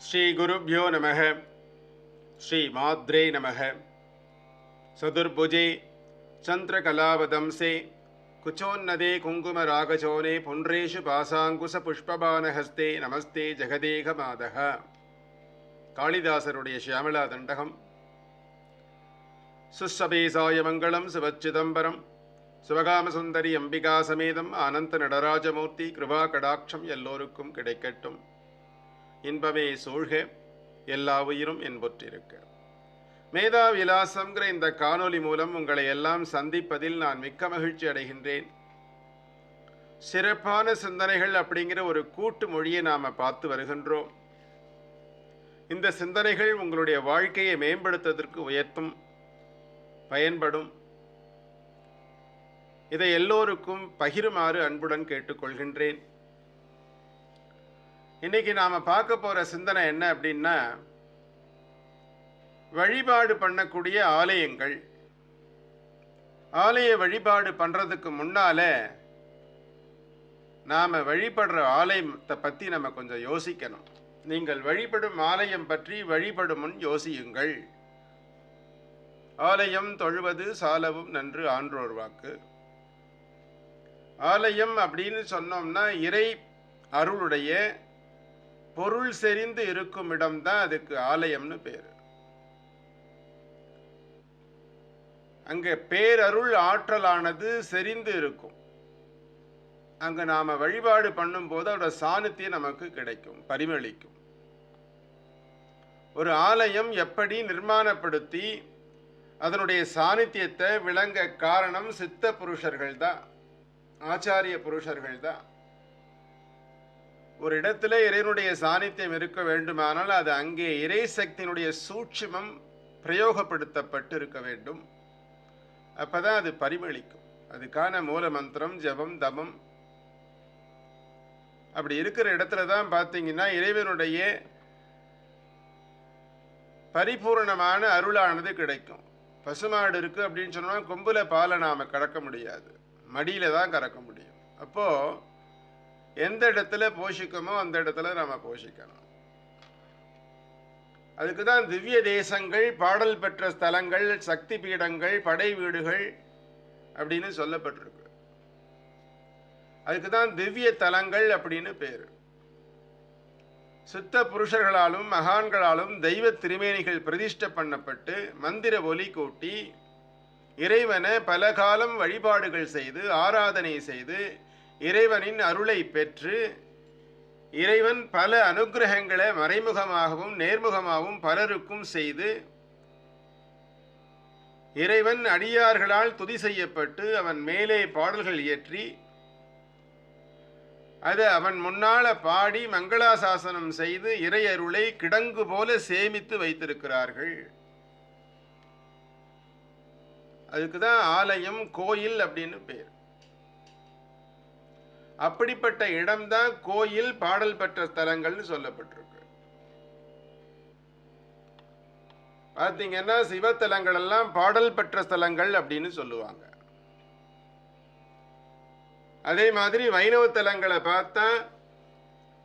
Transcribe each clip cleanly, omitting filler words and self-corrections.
ஸ்ரீ குருப்யோ நமக. ஸ்ரீ மாத்ரே நமக. சதுர்புஜே சந்திரகலாவதம்சே குச்சோன்னதே குங்குமராகச்சோனே புன்றேஷு பாசாங்குச புஷ்பபானஹஸ்தே நமஸ்தே ஜெகதேக மாதக. காளிதாசருடைய ஷியாமளா தண்டகம். சுஸ்ஸபேசாய மங்களம் சிவச்சிதம்பரம் சிவகாமசுந்தரி அம்பிகா சமேதம் அனந்த நடராஜமூர்த்தி கிருபா கடாட்சம் எல்லோருக்கும் கிடைக்கட்டும். இன்பமே சூழ்க, எல்லா உயிரும் என்பொற்றிருக்க. மேதா விலாசம்ங்கிற இந்த காணொலி மூலம் உங்களை எல்லாம் சந்திப்பதில் நான் மிக்க மகிழ்ச்சி அடைகின்றேன். சிறப்பான சிந்தனைகள் அப்படிங்கிற ஒரு கூட்டு மொழியை நாம் பார்த்து வருகின்றோம். இந்த சிந்தனைகள் உங்களுடைய வாழ்க்கையை மேம்படுத்துவதற்கு உயர்த்தும், பயன்படும். இதை எல்லோருக்கும் பகிருமாறு அன்புடன் கேட்டுக்கொள்கின்றேன். இன்னைக்கு நாம் பார்க்க போகிற சிந்தனை என்ன அப்படின்னா, வழிபாடு பண்ணக்கூடிய ஆலயங்கள். ஆலய வழிபாடு பண்ணுறதுக்கு முன்னால நாம் வழிபடுற ஆலயத்தை பற்றி நம்ம கொஞ்சம் யோசிக்கணும். நீங்கள் வழிபடும் ஆலயம் பற்றி வழிபடும் முன் யோசியுங்கள். ஆலயம் தொழுவது சாலவும் நன்று ஆன்றோர் வாக்கு. ஆலயம் அப்படின்னு சொன்னோம்னா இறை அருளுடைய பொருள் செறிந்து இருக்கும் இடம்தான் அதுக்கு ஆலயம்னு பேர். அங்க பேரருள் ஆற்றலானது செறிந்து இருக்கும். அங்க நாம வழிபாடு பண்ணும் போது அதோட சாநித்தியம் நமக்கு கிடைக்கும், பரிமளிக்கும். ஒரு ஆலயம் எப்படி நிர்மாணப்படுத்தி அதனுடைய சாநித்தியத்தை விளங்க காரணம் சித்த புருஷர்கள் தான், ஆச்சாரிய புருஷர்கள் தான். ஒரு இடத்துல இறைவனுடைய சாநித்தியம் இருக்க வேண்டுமானால் அது அங்கே இறை சக்தியினுடைய சூட்சுமம் பிரயோகப்படுத்தப்பட்டு இருக்க வேண்டும். அப்பதான் அது பரிமளிக்கும். அதுக்கான மூல மந்திரம், ஜபம், தபம் அப்படி இருக்கிற இடத்துல தான் பார்த்தீங்கன்னா இறைவனுடைய பரிபூர்ணமான அருளானது கிடைக்கும். பசுமாடு இருக்கு அப்படின்னு சொன்னா கொம்புல பாலை நாம கறக்க முடியாது, மடியில தான் கறக்க முடியும். அப்போ எந்த இடத்துல போஷிக்கமோ அந்த இடத்துல நாம போஷிக்கணும். அதுக்கு தான் திவ்ய தேசங்கள், பாடல் பெற்ற ஸ்தலங்கள், சக்தி பீடங்கள், படை வீடுகள் அப்படின்னு சொல்லப்பட்டிருக்கு. அதுக்கு தான் திவ்ய தலங்கள் அப்படின்னு பேரு. சித்த புருஷர்களாலும் மகான்களாலும் தெய்வ திருமேனிகள் பிரதிஷ்டை பண்ணப்பட்டு மந்திர ஒலி கூட்டி இறைவனை பல காலம் வழிபாடுகள் செய்து ஆராதனை செய்து இறைவனின் அருளை பெற்று இறைவன் பல அனுகிரகங்களை மறைமுகமாகவும் நேர்முகமாகவும் பலருக்கும் செய்து இறைவன் அடியார்களால் துதி செய்யப்பட்டு அவன் மேலே பாடல்கள் இயற்றி அதை அவன் முன்னால பாடி மங்களாசாசனம் செய்து இறை அருளை கிடங்கு போல சேமித்து வைத்திருக்கிறார்கள். அதுக்குதான் ஆலயம், கோயில் அப்படின்னு பேர். அப்படிப்பட்ட இடம்தான் கோயில், பாடல் பெற்ற ஸ்தலங்கள்னு சொல்லப்பட்டிருக்கு. பார்த்தீங்கன்னா சிவத்தலங்கள் எல்லாம் பாடல் பெற்ற ஸ்தலங்கள் அப்படின்னு சொல்லுவாங்க. அதே மாதிரி வைணவ தலங்களை பார்த்தா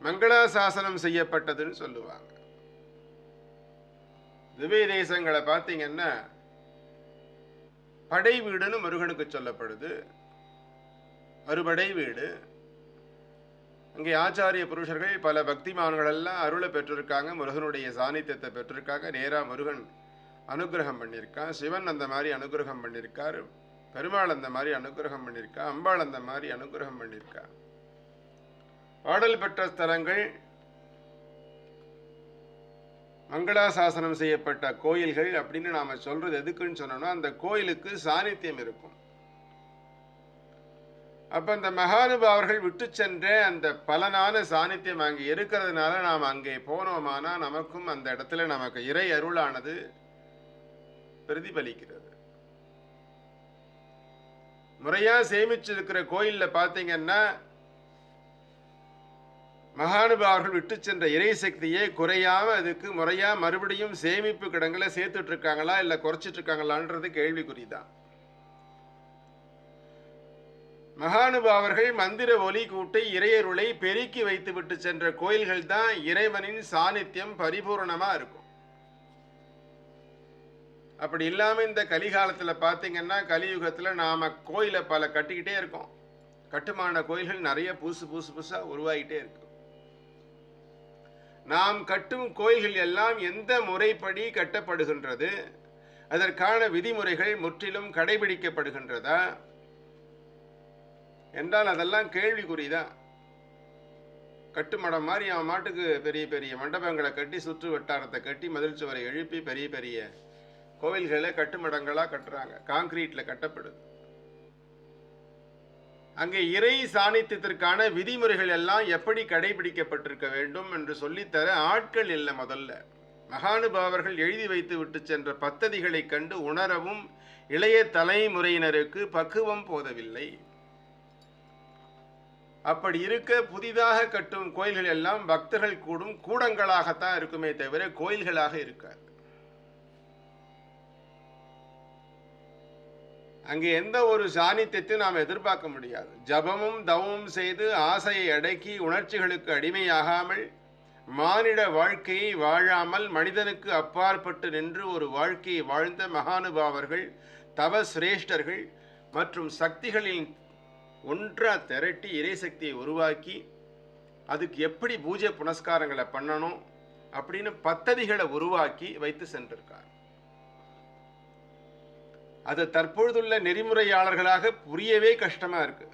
மங்களாசாசனம் செய்யப்பட்டதுன்னு சொல்லுவாங்க. திவ்ய தேசங்களை பார்த்தீங்கன்னா படை வீடுன்னு முருகனுக்கு சொல்லப்படுது. அறுபடை வீடு. அங்கே ஆச்சாரிய புருஷர்கள் பல பக்திமான்கள் எல்லாம் அருளை பெற்றிருக்காங்க, முருகனுடைய சாநித்தியத்தை பெற்றிருக்காங்க. நேராக முருகன் அனுகிரகம் பண்ணியிருக்கான், சிவன் அந்த மாதிரி அனுகிரகம் பண்ணியிருக்கார், பெருமாள் அந்த மாதிரி அனுகிரகம் பண்ணியிருக்கா, அம்பாள் அந்த மாதிரி அனுகிரகம் பண்ணியிருக்கா. பாடல் பெற்ற ஸ்தலங்கள், மங்களாசாசனம் செய்யப்பட்ட கோயில்கள் அப்படின்னு நாம சொல்றது எதுக்குன்னு சொன்னோம்னா அந்த கோயிலுக்கு சாநித்தியம் இருக்கும். அப்ப அந்த மகானுபாவர்கள் விட்டு சென்ற அந்த பலனான சாநித்தியம் அங்கே இருக்கிறதுனால நாம் அங்கே போனோமானா நமக்கும் அந்த இடத்துல நமக்கு இறை அருளானது பிரதிபலிக்கிறது. முறையா சேமிச்சிருக்கிற கோயில்ல பார்த்தீங்கன்னா மகானுபாவர்கள் விட்டு சென்ற இறை சக்தியை குறையாம அதுக்கு முறையா மறுபடியும் சேமிப்பு கிடங்களை சேர்த்துட்டு இருக்காங்களா இல்ல குறைச்சிட்டு இருக்காங்களான்றது கேள்விக்குறிதான். மகானுபாவர்கள் மந்திர ஒலி கூட்டை இறையருளை பெருக்கி வைத்து விட்டு சென்ற கோயில்கள் தான் இறைவனின் சாநித்தியம் பரிபூர்ணமா இருக்கும். அப்படி இல்லாம இந்த கலிகாலத்துல பாத்தீங்கன்னா, கலியுகத்துல நாம கோயிலை பல கட்டிக்கிட்டே இருக்கோம். கட்டுமான கோயில்கள் நிறைய புதுசா உருவாகிட்டே இருக்கு. நாம் கட்டும் கோயில்கள் எல்லாம் எந்த முறைப்படி கட்டப்படுகின்றது, அதற்கான விதிமுறைகள் முற்றிலும் கடைபிடிக்கப்படுகின்றதா என்றால் அதெல்லாம் கேள்விக்குறிதான். கட்டுமடம் மாதிரி அவன் மாட்டுக்கு பெரிய பெரிய மண்டபங்களை கட்டி, சுற்று வட்டாரத்தை கட்டி, மதில் சுவரை எழுப்பி பெரிய பெரிய கோவில்களை கட்டுமடங்களா கட்டுறாங்க. காங்கிரீட்ல கட்டப்படுது. அங்கே இறை சாநித்தியத்திற்கான விதிமுறைகள் எல்லாம் எப்படி கடைபிடிக்கப்பட்டிருக்க வேண்டும் என்று சொல்லித்தர ஆட்கள் இல்லை. முதல்ல மகானுபாவர்கள் எழுதி வைத்து விட்டு சென்ற பத்ததிகளை கண்டு உணரவும் இளைய தலைமுறையினருக்கு பக்குவம் போதவில்லை. அப்படி இருக்க புதிதாக கட்டும் கோயில்கள் எல்லாம் பக்தர்கள் கூடும் கூடங்களாகத்தான் இருக்குமே தவிர கோயில்களாக இருக்காது. அங்கே எந்த ஒரு சாநித்தியத்தையும் நாம் எதிர்பார்க்க முடியாது. ஜபமும் தவமும் செய்து ஆசையை அடக்கி உணர்ச்சிகளுக்கு அடிமையாகாமல் மானிட வாழ்க்கையை வாழாமல் மனிதனுக்கு அப்பாற்பட்டு நின்று ஒரு வாழ்க்கையை வாழ்ந்த மகானுபாவர்கள், தவ சிரேஷ்டர்கள் மற்றும் சக்திகளின் ஒன்றா திரட்டி இறைசக்தியை உருவாக்கி அதுக்கு எப்படி பூஜை புனஸ்காரங்களை பண்ணணும் அப்படின்னு பத்ததிகளை உருவாக்கி வைத்து சென்றிருக்கார். அது தற்பொழுதுள்ள நெறிமுறையாளர்களாக புரியவே கஷ்டமா இருக்கு.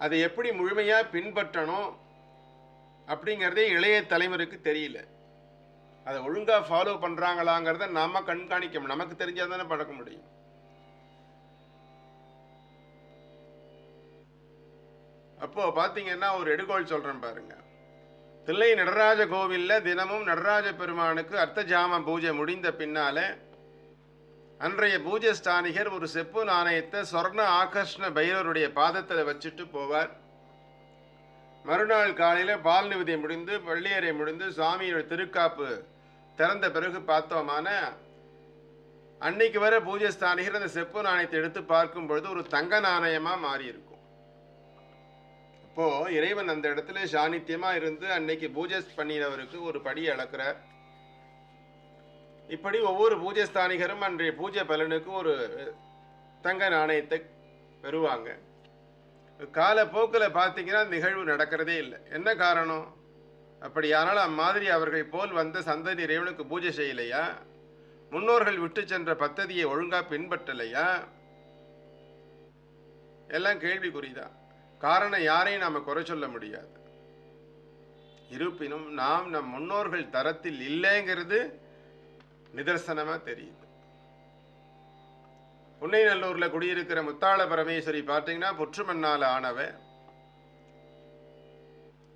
அதை எப்படி முழுமையா பின்பற்றணும் அப்படிங்கிறதே இளைய தலைமுறைக்கு தெரியல. அதை ஒழுங்கா ஃபாலோ பண்றாங்களாங்கிறத நாம கண்காணிக்க, நமக்கு தெரிஞ்சாதானே பழக்க முடியும். அப்போ பாத்தீங்கன்னா ஒரு எடுகோள் சொல்றேன் பாருங்க. தில்லை நடராஜ கோவில்ல தினமும் நடராஜ பெருமானுக்கு அர்த்தஜாம பூஜை முடிந்த பின்னால அன்றைய பூஜை ஸ்தானிகர் ஒரு செப்பு நாணயத்தை சொர்ண ஆகர்ஷ்ண பைரவருடைய பாதத்தில் வச்சுட்டு போவார். மறுநாள் காலையில பால் நிவேதியம் முடிந்து பள்ளியறை முடிந்து சுவாமியோட திருக்காப்பு திறந்த பிறகு பார்த்தோமான அன்னைக்கு வர பூஜை ஸ்தானிகர் அந்த செப்பு நாணயத்தை எடுத்து பார்க்கும் பொழுது ஒரு தங்க நாணயமா மாறி இருக்கும். அப்போ இறைவன் அந்த இடத்துல சாநித்தியமா இருந்து அன்னைக்கு பூஜை பண்ணினவருக்கு ஒரு படி அளக்கிறார். இப்படி ஒவ்வொரு பூஜை ஸ்தானிகரும் அன்றைய பூஜை பலனுக்கு ஒரு தங்க நாணயத்தை பெறுவாங்க. காலப்போக்கில் பார்த்தீங்கன்னா நிகழ்வு நடக்கிறதே இல்லை. என்ன காரணம்? அப்படியானால் அம்மாதிரி அவர்கள் போல் வந்த சந்ததி இறைவனுக்கு பூஜை செய்யலையா? முன்னோர்கள் விட்டு சென்ற பத்ததியை ஒழுங்கா பின்பற்றலையா? எல்லாம் கேள்விக்குறிதான். காரணம் யாரையும் நாம குறை சொல்ல முடியாது. இருப்பினும் நாம் நம் முன்னோர்கள் தரத்தில் இல்லைங்கிறது நிதர்சனமா தெரியுது. புன்னைநல்லூர்ல குடியிருக்கிற முத்தாள பரமேஸ்வரி பார்த்தீங்கன்னா புற்று மண்ணால ஆனவ.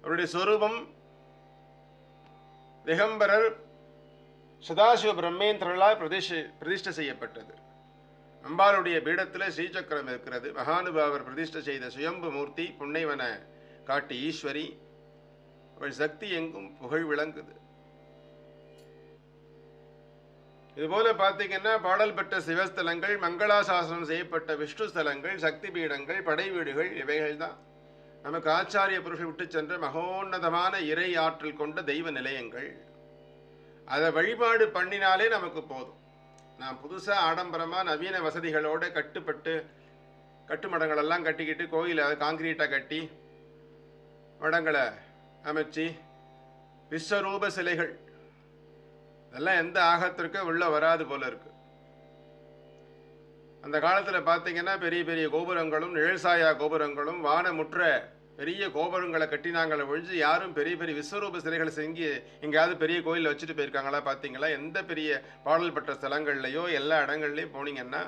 அவருடைய சொரூபம் திகம்பரர் சதாசிவ பிரம்மேந்திரர்களால் பிரதிஷ்டை செய்யப்பட்டது. அம்பாளுடைய பீடத்தில் ஸ்ரீசக்கரம் இருக்கிறது. மகானுபாவர் பிரதிஷ்டை செய்த சுயம்பு மூர்த்தி புன்னைவன காட்டு ஈஸ்வரி. அவள் சக்தி எங்கும் புகழ் விளங்குது. இதுபோல பார்த்தீங்கன்னா பாடல் பெற்ற சிவஸ்தலங்கள், மங்களாசாசனம் செய்யப்பட்ட விஷ்ணு ஸ்தலங்கள், சக்தி பீடங்கள், படை வீடுகள் இவைகள் தான் நமக்கு ஆச்சாரிய புருஷன் விட்டு சென்ற மகோன்னதமான இறை ஆற்றல் கொண்ட தெய்வ நிலையங்கள். அதை வழிபாடு பண்ணினாலே நமக்கு போதும். நான் புதுசா ஆடம்பரமா நவீன வசதிகளோட கட்டுமடங்களெல்லாம் கட்டிக்கிட்டு கோயிலை காங்கிரீட்டை கட்டி மடங்களை அமைச்சு விஸ்வரூப சிலைகள் இதெல்லாம் எந்த ஆகத்திற்கு உள்ள வராது போல இருக்கு. அந்த காலத்தில் பார்த்தீங்கன்னா பெரிய பெரிய கோபுரங்களும் நிழல்சாயா கோபுரங்களும் வானமுற்ற பெரிய கோபுரங்களை கட்டினாங்களை ஒழிஞ்சு யாரும் பெரிய பெரிய விஸ்வரூப சிலைகளை செஞ்சு எங்கேயாவது பெரிய கோயிலில் வச்சுட்டு போயிருக்காங்களா பார்த்தீங்களா? எந்த பெரிய பாடல் பெற்ற ஸ்தலங்கள்லையோ எல்லா இடங்கள்லையும் போனீங்கன்னா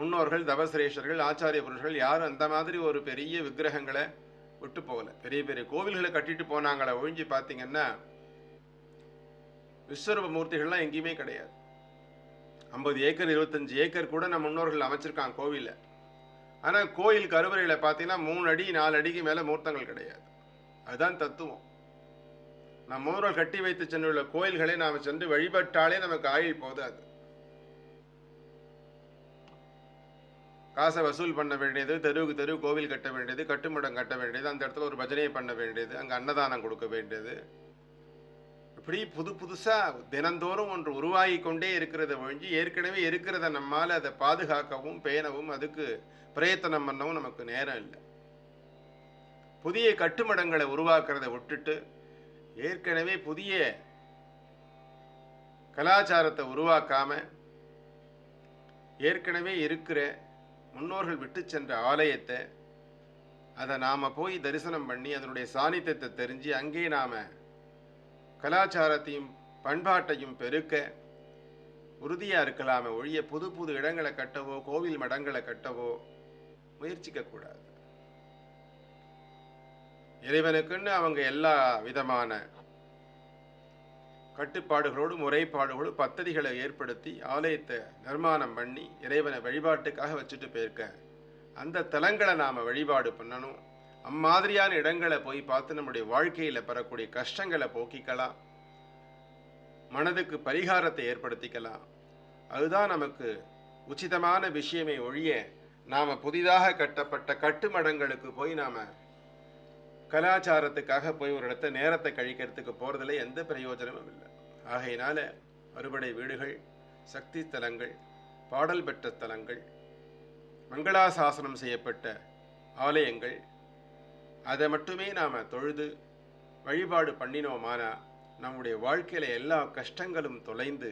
முன்னோர்கள், தவசிரேஷர்கள், ஆச்சாரிய புருஷர்கள் யாரும் அந்த மாதிரி ஒரு பெரிய விக்கிரகங்களை விட்டு போகல. பெரிய பெரிய கோவில்களை கட்டிட்டு போனாங்களே ஒழிஞ்சு பார்த்தீங்கன்னா விஸ்வரூப மூர்த்திகள்லாம் எங்கேயுமே கிடையாது. 50 ஏக்கர் 25 ஏக்கர் கூட நம்ம முன்னோர்கள் அமைச்சிருக்காங்க கோவில. ஆனால் கோயில் கருவறையில பார்த்தீங்கன்னா 3 அடி 4 அடிக்கு மேலே மூர்த்தங்கள் கிடையாது. அதுதான் தத்துவம். நம் முன்னோர்கள் கட்டி வைத்து சென்றுள்ள கோயில்களை நாம் சென்று வழிபட்டாலே நமக்கு ஆயுள் போதாது. காசை வசூல் பண்ண வேண்டியது, தெருவுக்கு தெரு கோவில் கட்ட வேண்டியது, கட்டுமடம் கட்ட வேண்டியது, அந்த இடத்துல ஒரு பஜனையை பண்ண வேண்டியது, அங்கே அன்னதானம் கொடுக்க வேண்டியது, இப்படி புது புதுசாக தினந்தோறும் ஒன்று உருவாகி கொண்டே இருக்கிறத ஒழிஞ்சு ஏற்கனவே இருக்கிறத நம்மால் அதை பாதுகாக்கவும் பேணவும் அதுக்கு பிரயத்தனம் பண்ணவும் நமக்கு நேரம் இல்லை. புதிய கட்டுமடங்களை உருவாக்குறதை விட்டுட்டு ஏற்கனவே புதிய கலாச்சாரத்தை உருவாக்காம ஏற்கனவே இருக்கிற முன்னோர்கள் விட்டு சென்ற ஆலயத்தை அதை நாம் போய் தரிசனம் பண்ணி அதனுடைய சாநித்தியத்தை தெரிஞ்சு அங்கே நாம் கலாச்சாரத்தையும் பண்பாட்டையும் பெருக்க உறுதியாக இருக்கலாமே ஒழிய புது புது இடங்களை கட்டவோ கோவில் மடங்களை கட்டவோ முயற்சிக்கக்கூடாது. இறைவனுக்குன்னு அவங்க எல்லா விதமான கட்டுப்பாடுகளோடு முறைப்பாடுகளோடு பத்ததிகளை ஏற்படுத்தி ஆலயத்தை நிர்மாணம் பண்ணி இறைவனை வழிபாட்டுக்காக வச்சுட்டு போயிருக்க அந்த தலங்களை நாம் வழிபாடு பண்ணணும். அம்மாதிரியான இடங்களை போய் பார்த்து நம்முடைய வாழ்க்கையில் பெறக்கூடிய கஷ்டங்களை போக்கிக்கலாம், மனதுக்கு பரிகாரத்தை ஏற்படுத்திக்கலாம். அதுதான் நமக்கு உச்சிதமான விஷயமே ஒழிய நாம் புதிதாக கட்டப்பட்ட கட்டுமடங்களுக்கு போய் நாம் கலாச்சாரத்துக்காக போய் ஒரு இடத்த நேரத்தை கழிக்கிறதுக்கு போகிறதுல எந்த பிரயோஜனமும் இல்லை. ஆகையினால அறுபடை வீடுகள், சக்தி ஸ்தலங்கள், பாடல் பெற்ற ஸ்தலங்கள், மங்களாசாசனம் செய்யப்பட்ட ஆலயங்கள், அதை மட்டுமே நாம் தொழுது வழிபாடு பண்ணினோமானா நம்முடைய வாழ்க்கையில் எல்லா கஷ்டங்களும் தொலைந்து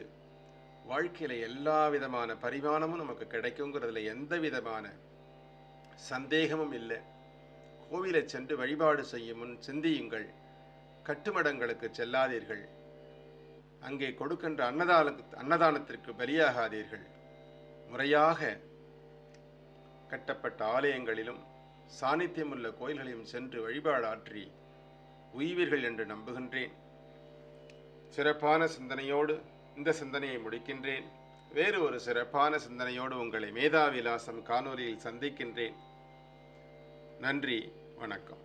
வாழ்க்கையில் எல்லா விதமான பரிமாணமும் நமக்கு கிடைக்குங்கிறதுல எந்த விதமான சந்தேகமும் இல்லை. கோவிலை சென்று வழிபாடு செய்யும் முன் சிந்தியுங்கள், கட்டுமடங்களுக்கு செல்லாதீர்கள், அங்கே கொடுக்கின்ற அன்னதானத்திற்கு பலியாகாதீர்கள், முறையாக கட்டப்பட்ட ஆலயங்களிலும் சாநித்தியமுள்ள கோயில்களையும் சென்று வழிபாடாற்றி உய்வீர்கள் என்று நம்புகின்றேன். சிறப்பான சிந்தனையோடு இந்த சிந்தனையை முடிக்கின்றேன். வேறு ஒரு சிறப்பான சிந்தனையோடு உங்களை மேதாவிலாசம் காணொலியில் சந்திக்கின்றேன். நன்றி, வணக்கம்.